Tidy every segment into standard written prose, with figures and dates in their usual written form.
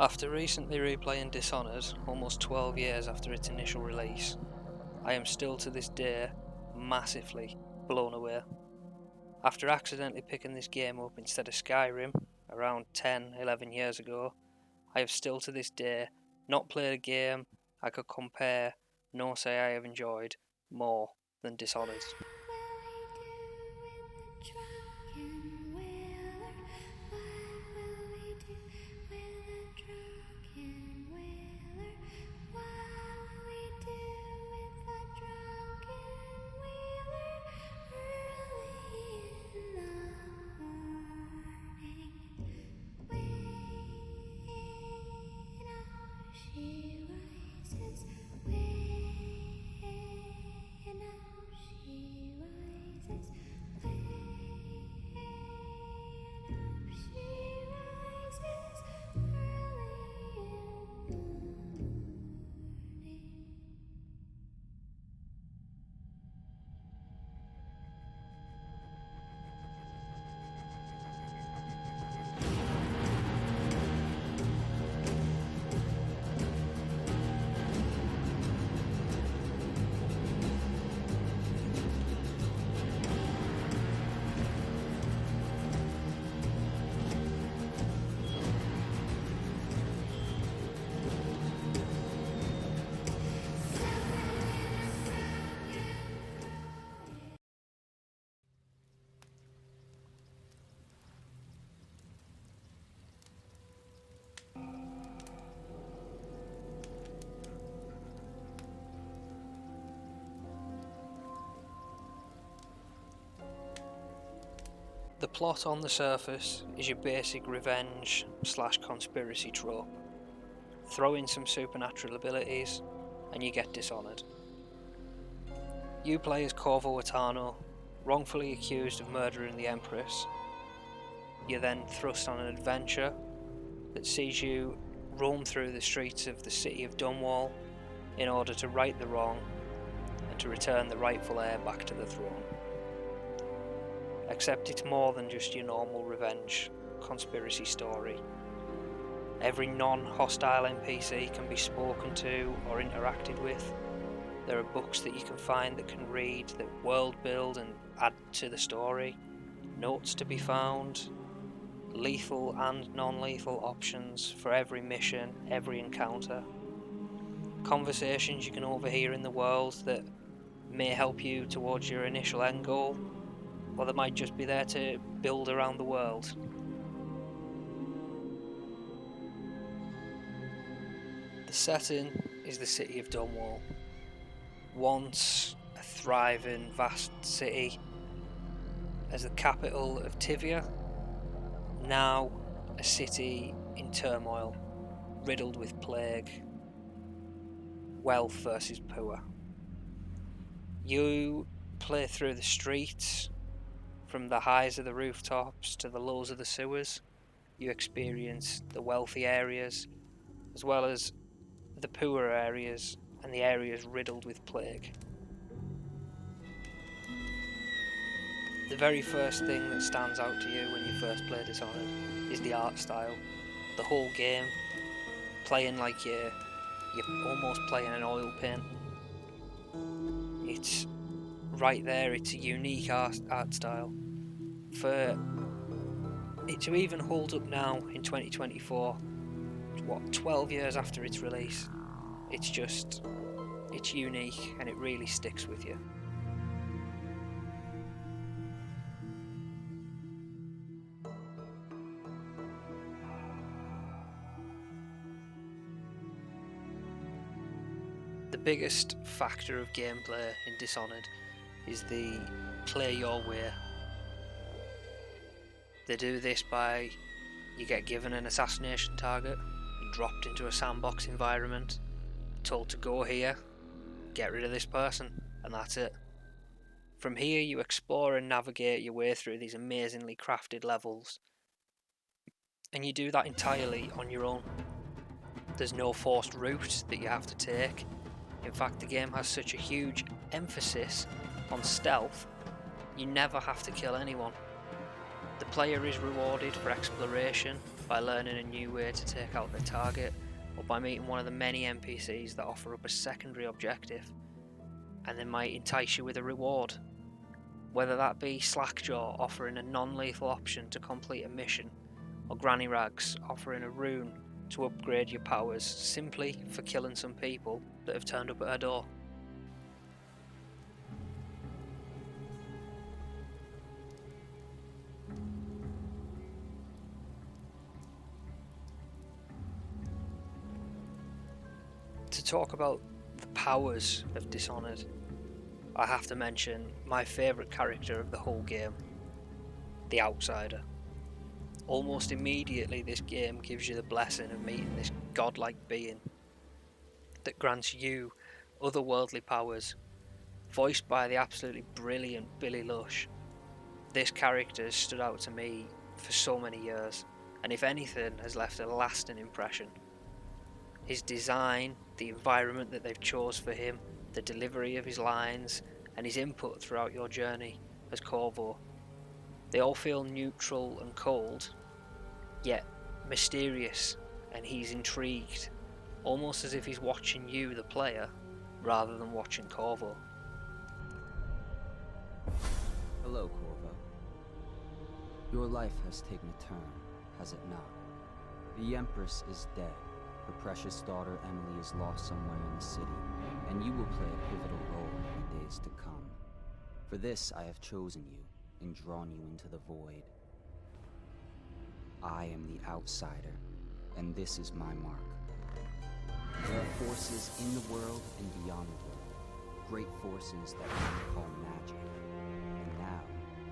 After recently replaying Dishonored, almost 12 years after its initial release, I am still to this day massively blown away. After accidentally picking this game up instead of Skyrim around 10-11 years ago, I have still to this day not played a game I could compare nor say I have enjoyed more than Dishonored. The plot on the surface is your basic revenge / conspiracy trope. Throw in some supernatural abilities and you get Dishonored. You play as Corvo Atano, wrongfully accused of murdering the Empress. You're then thrust on an adventure that sees you roam through the streets of the city of Dunwall in order to right the wrong and to return the rightful heir back to the throne. Except it's more than just your normal revenge conspiracy story. Every non-hostile NPC can be spoken to or interacted with. There are books that you can find that can read, that world build and add to the story. Notes to be found. Lethal and non-lethal options for every mission, every encounter. Conversations you can overhear in the world that may help you towards your initial end goal, or they might just be there to build around the world. The setting is the city of Dunwall. Once a thriving, vast city as the capital of Tivia, now a city in turmoil, riddled with plague, wealth versus poor. You play through the streets, from the highs of the rooftops to the lows of the sewers. You experience the wealthy areas as well as the poorer areas and the areas riddled with plague. The very first thing that stands out to you when you first play Dishonored is the art style. The whole game, playing like you're almost playing an oil paint. It's right there, it's a unique art style. For it to even hold up now in 2024, 12 years after its release, it's unique and it really sticks with you. The biggest factor of gameplay in Dishonored is the play your way. They do this by you get given an assassination target, you're dropped into a sandbox environment, told to go here, get rid of this person, and that's it. From here you explore and navigate your way through these amazingly crafted levels, and you do that entirely on your own. There's no forced route that you have to take. In fact, the game has such a huge emphasis on stealth, you never have to kill anyone. The player is rewarded for exploration by learning a new way to take out their target, or by meeting one of the many NPCs that offer up a secondary objective, and they might entice you with a reward. Whether that be Slackjaw offering a non-lethal option to complete a mission, or Granny Rags offering a rune to upgrade your powers simply for killing some people that have turned up at her door. To talk about the powers of Dishonored, I have to mention my favourite character of the whole game, the Outsider. Almost immediately this game gives you the blessing of meeting this godlike being that grants you otherworldly powers, voiced by the absolutely brilliant Billy Lush. This character has stood out to me for so many years, and if anything has left a lasting impression. His design, the environment that they've chose for him, the delivery of his lines, and his input throughout your journey as Corvo. They all feel neutral and cold, yet mysterious, and he's intrigued, almost as if he's watching you, the player, rather than watching Corvo. Hello, Corvo. Your life has taken a turn, has it not? The Empress is dead. Her precious daughter Emily is lost somewhere in the city, and you will play a pivotal role in the days to come. For this I have chosen you and drawn you into the void. I am the Outsider, and this is my mark. There are forces in the world and beyond the world, great forces that we call magic, and now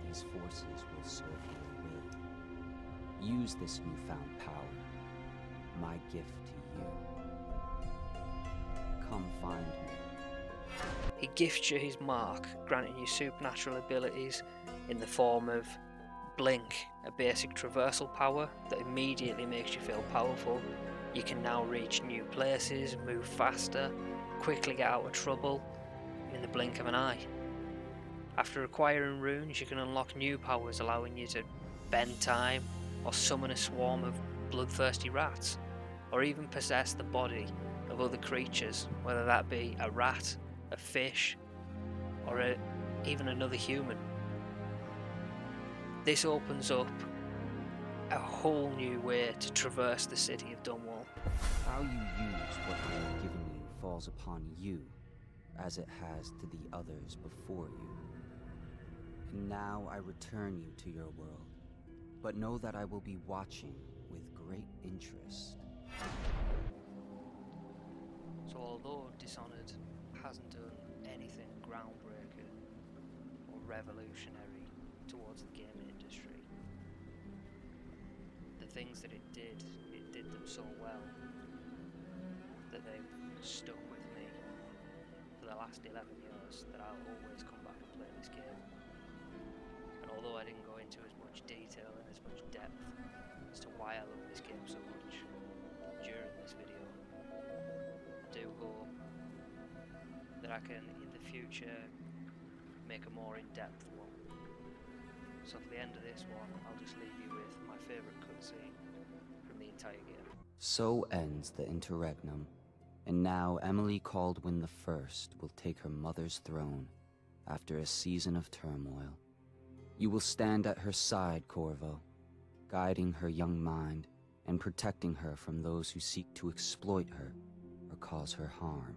these forces will serve your will. Use this newfound power, my gift to you. Come find me. He gifts you his mark, granting you supernatural abilities in the form of Blink, a basic traversal power that immediately makes you feel powerful. You can now reach new places, move faster, quickly get out of trouble in the blink of an eye. After acquiring runes, you can unlock new powers allowing you to bend time, or summon a swarm of bloodthirsty rats, or even possess the body of other creatures, whether that be a rat, a fish, or even another human. This opens up a whole new way to traverse the city of Dunwall. How you use what I have given you falls upon you, as it has to the others before you. And now I return you to your world, but know that I will be watching with great interest. So although Dishonored hasn't done anything groundbreaking or revolutionary towards the gaming industry, the things that it did them so well that they've stuck with me for the last 11 years, that I'll always come back and play this game. And although I didn't go into as much detail and as much depth as to why I love this game so much during this video, I do hope that I can in the future make a more in-depth one. So for the end of this one, I'll just leave you with my favourite cutscene from the entire game. So ends the interregnum, and now Emily Caldwin I will take her mother's throne after a season of turmoil. You will stand at her side, Corvo, guiding her young mind and protecting her from those who seek to exploit her or cause her harm.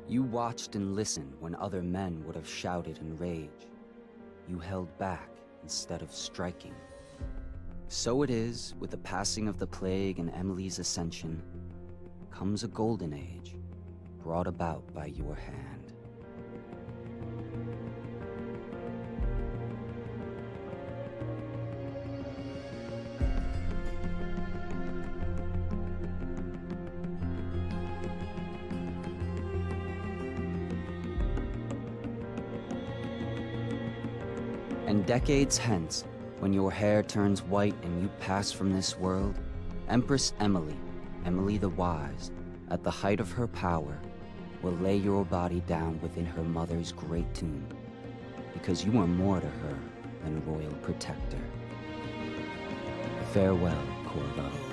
You watched and listened when other men would have shouted in rage. You held back instead of striking. So it is, with the passing of the plague and Emily's ascension, comes a golden age, brought about by your hand. And decades hence, when your hair turns white and you pass from this world, Empress Emily, Emily the Wise, at the height of her power, will lay your body down within her mother's great tomb, because you are more to her than royal protector. Farewell, Corvo.